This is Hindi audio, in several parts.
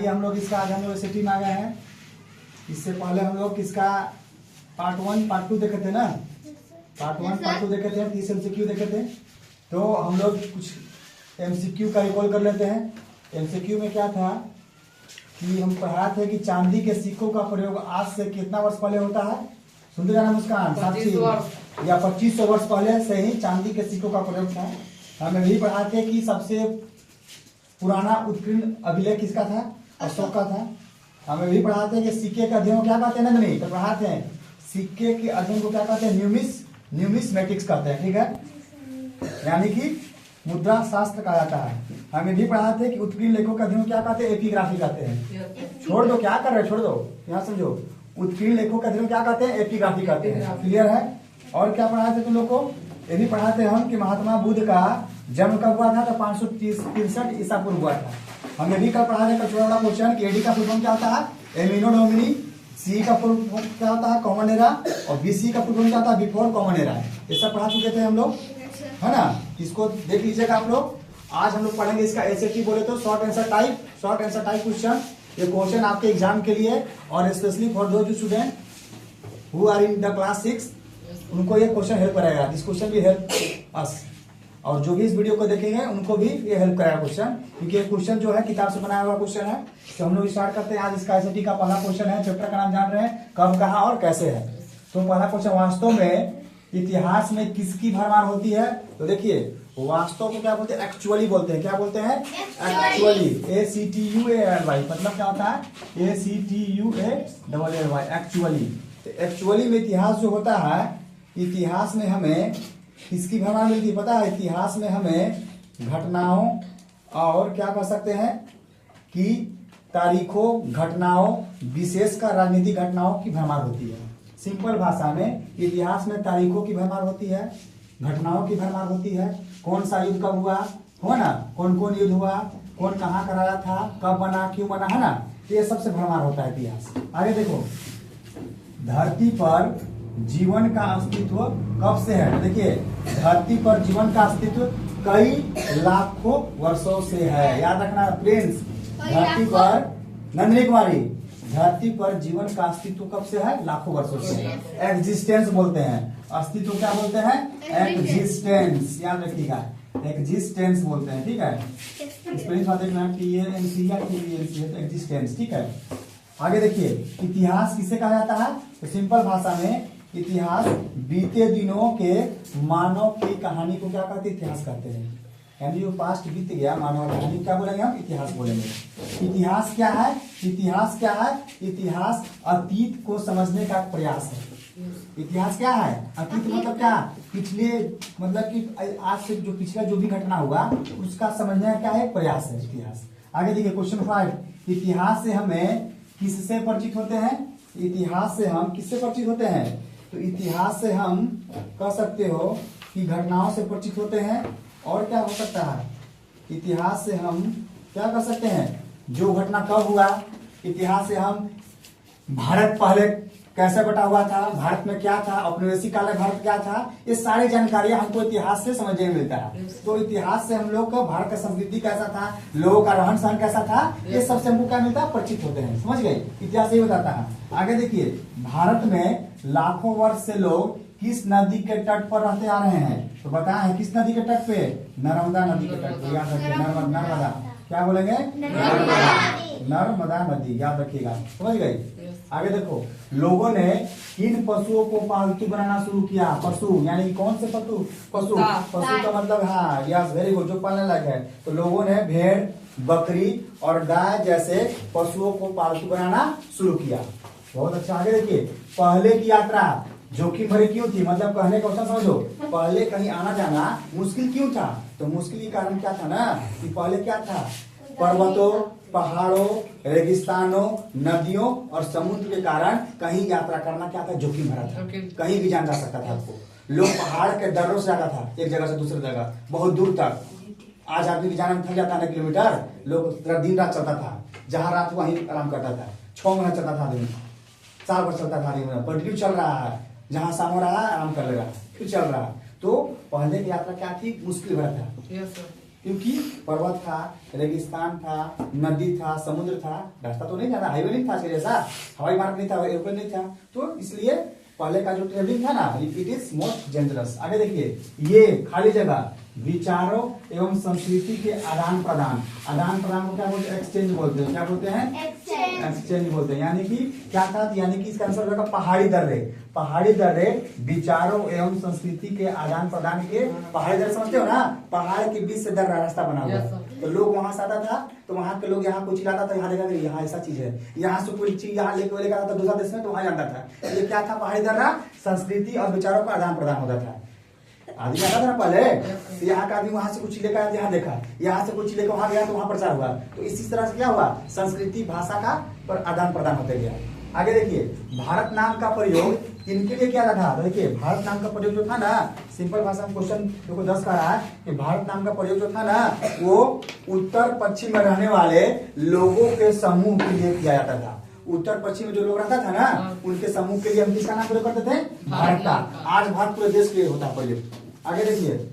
आइए हम लोग इसका आज हम लोग सिटी में आ गए हैं। इससे पहले हम लोग किसका पार्ट 1 पार्ट 2 देखे थे ना। पार्ट 1 पार्ट 2 देखे थे, 30 MCQ देखे थे। तो हम लोग कुछ MCQ का रिकॉल कर लेते हैं। MCQ में क्या था कि हम पढ़ा थे कि चांदी के सिक्कों का प्रयोग आज से कितना वर्ष पहले होता है। सुनते जाना मुस्कान, 25 या 2500 वर्ष पहले से ही चांदी के सिक्कों का प्रयोग था। हमें भी पढ़ाते कि सबसे पुराना उत्कीर्ण अभिलेख किसका था, अशोक का था। हमें भी पढ़ाते हैं कि सिक्के के अध्ययन को क्या कहते हैं नंदनी, तो पढ़ाते हैं सिक्के के अध्ययन को क्या कहते हैं, न्यूमिस्मेटिक्स कहते हैं, ठीक है, यानी कि मुद्रा शास्त्र कहा जाता है। हमें भी पढ़ाते हैं कि उत्कीर्ण लेखों का अध्ययन क्या कहते हैं, एपिग्राफी कहते हैं। छोड़ दो, क्या कर रहे हो, छोड़ दो, यहाँ समझो। उत्कीर्ण लेखों का अध्ययन क्या कहते हैं, एपिग्राफी कहते हैं। क्लियर है। और क्या पढ़ाते थे तुम लोग को, ये भी पढ़ाते हैं हम कि महात्मा बुद्ध का जन्म कब हुआ था, तो 563 ईसा पूर्व हुआ था। हमने भी कल पढ़ा था छोटा बड़ा क्वेश्चन कि एडी का फुल फॉर्म क्या होता है, एमिनो डोमिनी, सी का फुल फॉर्म क्या होता है, कॉमन एरा, और बीसी का फुल फॉर्म क्या होता है, बिफोर कॉमन एरा। ये सब पढ़ा चुके थे हम लोग, है ना। इसको देख लीजिएगा आप लोग। आज हम लोग पढ़ेंगे इसका एसएटी बोले तो शॉर्ट आंसर टाइप क्वेश्चन। ये क्वेश्चन आपके एग्जाम के लिए और specially for those student who are in the class 6, उनको ये क्वेश्चन हेल्प करेगा। दिस क्वेश्चन भी हेल्प अस, और जो भी इस वीडियो को देखेंगे उनको भी ये हेल्प करेगा क्वेश्चन, क्योंकि ये क्वेश्चन जो है किताब से बनाया हुआ क्वेश्चन है। तो हम लोग स्टार्ट करते हैं। आज इसका एसएटी का पहला क्वेश्चन है, चैप्टर का नाम जान रहे हैं, कब, कहाँ और कैसे है। तो पहला क्वेश्चन, वास्तव में इतिहास में किसकी भरमार होती है। तो देखिए वास्तव में क्या बोलते हैं, एक्चुअली बोलते हैं। क्या बोलते हैं, एक्चुअली, ACTUALY, मतलब क्या होता है, ACTUALLY, एक्चुअली। तो एक्चुअली में इतिहास जो होता है, इतिहास में हमें किसकी भरमार मिलती है पता है। इतिहास में हमें घटनाओं और क्या कह सकते हैं कि तारीखों, घटनाओं, विशेषकर राजनीतिक घटनाओं की भरमार होती है। सिंपल भाषा में इतिहास में तारीखों की भरमार होती है, घटनाओं की भरमार होती है। कौन सा युद्ध कब हुआ, हो ना, कौन कौन युद्ध हुआ, कौन कहाँ कराया था, कब बना, क्यों बना, है ना। ये सबसे भरमार होता है इतिहास। आगे देखो, धरती पर जीवन का अस्तित्व कब से है। देखिए धरती पर जीवन का अस्तित्व कई लाखों वर्षों से है। याद रखना प्रिंस, धरती पर, नंदिनी कुमारी, धरती पर जीवन का अस्तित्व कब से है, लाखों वर्षों से। एग्जिस्टेंस बोलते हैं, अस्तित्व क्या बोलते हैं, एग्जिस्टेंस। याद रखिएगा, एग्जिस्टेंस बोलते हैं, ठीक है। स्पेलिंग देखना, एग्जिस्टेंस, ठीक है। आगे देखिए, इतिहास किसे कहा जाता है, तो सिंपल भाषा में इतिहास बीते दिनों के मानव की कहानी को क्या कहते हैं, इतिहास कहते हैं। यानी जो पास्ट बीत गया मानव कहानी, क्या बोलेंगे हम, इतिहास बोलेंगे। इतिहास क्या है, इतिहास क्या है, इतिहास अतीत को समझने का प्रयास है। इतिहास क्या है, अतीत मतलब क्या, पिछले, मतलब कि आज से जो पिछला जो भी घटना हुआ उसका समझने का क्या है, प्रयास है इतिहास। आगे देखिए क्वेश्चन 5, इतिहास से हमें किससे परिचित होते हैं। इतिहास से हम किससे परिचित होते हैं, तो इतिहास से हम कह सकते हो कि घटनाओं से परिचित होते हैं। और क्या हो सकता है, इतिहास से हम क्या कर सकते हैं, जो घटना कब हुआ। इतिहास से हम भारत पहले कैसे बटा हुआ था, भारत में क्या था, औपनिवेशिक काल में भारत क्या था, ये सारी जानकारियां हमको इतिहास से समझने में मिलता है। तो इतिहास से हम लोग का भारत का संस्कृति कैसा था, लोगों का रहन सहन कैसा था, ये सबसे हमको क्या मिलता है, परिचित होते हैं। समझ गए, इतिहास यही बताता है। आगे देखिए, भारत में लाखों वर्ष से लोग किस नदी के तट पर रहते आ रहे हैं, तो बताएं किस नदी के तट पे, नर्मदा नदी के तट पे। याद रखिए, नर्मदा, क्या बोलेंगे, नर्मदा नदी, याद रखिएगा, समझ गए। आगे देखो, लोगों ने किन पशुओं को पालतू बनाना शुरू किया। पशु यानी कौन से पशु, पशु का मतलब, हाँ यस वेरी गुड, जो पालने लायक है। तो लोगों ने भेड़, बकरी और गाय जैसे पशुओं को पालतू बनाना शुरू किया। बहुत अच्छा। आगे देखिए, पहले की यात्रा जोखिम भरी क्यों थी, मतलब कहने का क्वेश्चन समझो, पहले कहीं आना जाना मुश्किल क्यों था। तो मुश्किल के कारण क्या था ना, कि पहले क्या था, पर्वतों, पहाड़ों, रेगिस्तानों, नदियों और समुद्र के कारण कहीं यात्रा करना क्या था, जोखिम भरा था। कहीं भी जाना जा सकता था आपको। लोग पहाड़ के दर्रों से जाता था एक जगह से दूसरी जगह, बहुत दूर तक। आज आदमी जाने में थक जाता है किलोमीटर, लोग दिन रात चलता था, जहां रात वहीं आराम करता था। 6 महीना चलता था आदमी, 4 वर्ष चलता था आदमी, कंटिन्यू चल रहा है, जहां शाम हो रहा है आराम कर लेगा, फिर चल रहा है। तो पहले की यात्रा क्या थी, मुश्किल भरा था। क्योंकि पर्वत था, रेगिस्तान था, नदी था, समुद्र था, रास्ता तो नहीं था, हाईवे नहीं था जैसा, हवाई मार्ग नहीं था, एयरप्लेन नहीं था, तो इसलिए पहले का जो ट्रेवलिंग था ना, इट इज मोस्ट डेंजरस। आगे देखिए, ये खाली जगह विचारों एवं संस्कृति के आदान प्रदान, आदान प्रदान को क्या बोलते हैं? एक्सचेंज बोलते हैं। क्या बोलते हैं? एक्सचेंज बोलते हैं। यानी कि क्या था? यानी कि इसका आंसर होगा पहाड़ी दर्रे। पहाड़ी दर्रे विचारों एवं संस्कृति के आदान प्रदान के, पहाड़ी दर्रे समझते हो ना, पहाड़ के बीच से दर्रा रास्ता बना हुआ है। तो लोग वहां से आता था, तो वहां के लोग यहाँ कुछ लाता था, यहाँ देखा यहाँ ऐसा चीज है, यहाँ से कोई चीज यहाँ लेकर आता था दूसरा देश में, तो वहां जाता था। ये क्या था? पहाड़ी दर्रा संस्कृति और विचारों का आदान प्रदान होता था। आदमी आता था ना पहले, यहाँ का आदमी वहां से कुछ लेकर आया, यहाँ देखा, यहाँ से कुछ लेकर वहां गया तो वहां प्रचार हुआ। तो इसी तरह से क्या हुआ? संस्कृति भाषा का पर आदान प्रदान होते गया। आगे देखिए, भारत नाम का प्रयोग किनके लिए किया था? तो देखिए, भारत नाम का प्रयोग जो था ना, सिंपल भाषा में क्वेश्चन देखो 10 का रहा है कि भारत नाम का प्रयोग जो था ना, वो उत्तर पश्चिम में रहने वाले लोगों के समूह के लिए किया जाता था। उत्तर पश्चिम में जो लोग रहता था ना, उनके समूह के लिए हम किसका नाम प्रयोग करते थे? भारत का। आज भारत पूरे देश के लिए होता है प्रयोग। आगे देखिए,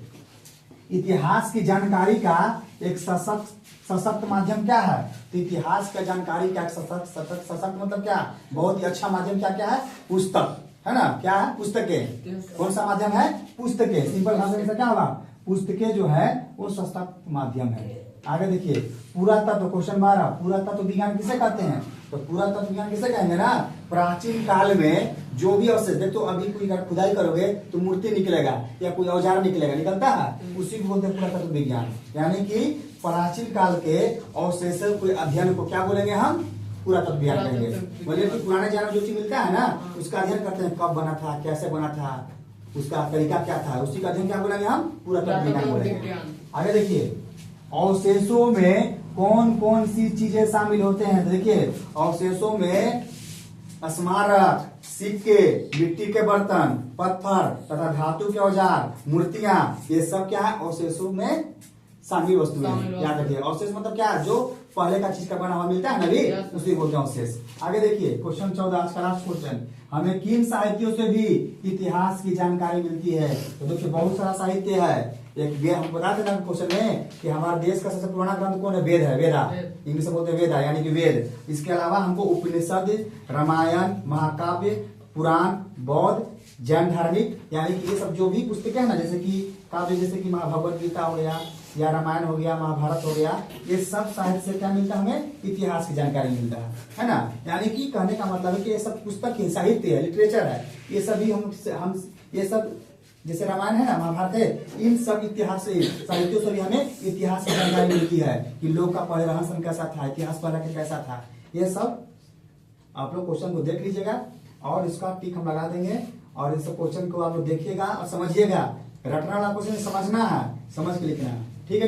इतिहास की जानकारी का एक सशक्त माध्यम क्या है? तो इतिहास का जानकारी का सशक्त मतलब क्या? बहुत ही अच्छा माध्यम क्या क्या है? पुस्तक, है ना? क्या है? पुस्तकें। कौन सा माध्यम है? पुस्तकें। सिंपल भाषा में क्या होगा? पुस्तकें जो है वो सशक्त माध्यम है। आगे देखिए, पुरातत्व, क्वेश्चन 12, पुरातत्व विज्ञान किसे कहते हैं? तो पुरातत्व विज्ञान किसे कहेंगे ना? प्राचीन काल में जो भी अवशेष, देखो अभी कोई अगर खुदाई करोगे तो मूर्ति निकलेगा या कोई औजार निकलेगा, निकलता है, उसी को बोलते हैं पुरातत्व विज्ञान। यानी कि प्राचीन काल के अवशेषों के अध्ययन को क्या बोलेंगे हम? पुरातत्व विज्ञान कहेंगे। बोलिए कि पुराने जमाने जो चीज मिलता है ना, उसका अध्ययन करते हैं, कब बना था, कैसे बना था, उसका तरीका क्या था, उसी का अध्ययन क्या बोलेंगे हम? पुरातत्व विज्ञान बोलेंगे। आगे देखिए, अवशेषों में कौन कौन सी चीजें शामिल होते हैं? तो देखिए, अवशेषों में स्मारक, सिक्के, मिट्टी के बर्तन, पत्थर तथा धातु के औजार, मूर्तियां, ये सब क्या है? अवशेषों में शामिल वस्तुएं हैं। याद रखिए, अवशेष मतलब क्या है? जो पहले का चीज का बना हुआ मिलता है ना भी, उसी बोलते हैं अवशेष। आगे देखिए, क्वेश्चन 14, आज का लास्ट क्वेश्चन, हमें किन साहित्यों से भी इतिहास की जानकारी मिलती है? तो देखिए, बहुत सारा साहित्य है। एक हम बताते ना क्वेश्चन में कि हमारे देश का सबसे पुराना ग्रंथ कौन है? वेद है, वेदा, इंग्लिश में बोलते हैं वेदा, यानी कि वेद। इसके अलावा हमको उपनिषद, रामायण, महाकाव्य, पुराण, बौद्ध, जैन धार्मिक, यानी कि ये सब जो भी पुस्तकें हैं ना, जैसे कि काव्य, जैसे कि भगवत गीता हो गया, या रामायण हो गया, महाभारत हो गया, ये सब साहित्य से क्या मिलता है? हमें इतिहास की जानकारी मिलता है ना? यानी कि कहने का मतलब है कि ये सब पुस्तक है, साहित्य है, लिटरेचर है, ये सभी हम ये सब, जैसे रामायण है ना, महाभारत है, इन सब इतिहास से, साहित्यों से भी हमें इतिहास की जानकारी मिलती है कि लोग का पहले रहन सहन कैसा था, इतिहास पहले का कैसा था। ये सब आप लोग क्वेश्चन को देख लीजिएगा और इसका टिक हम लगा देंगे, और इस क्वेश्चन को आप लोग देखिएगा और समझिएगा। रटना वाला क्वेश्चन समझना है, समझ के लिखना है, ठीक है?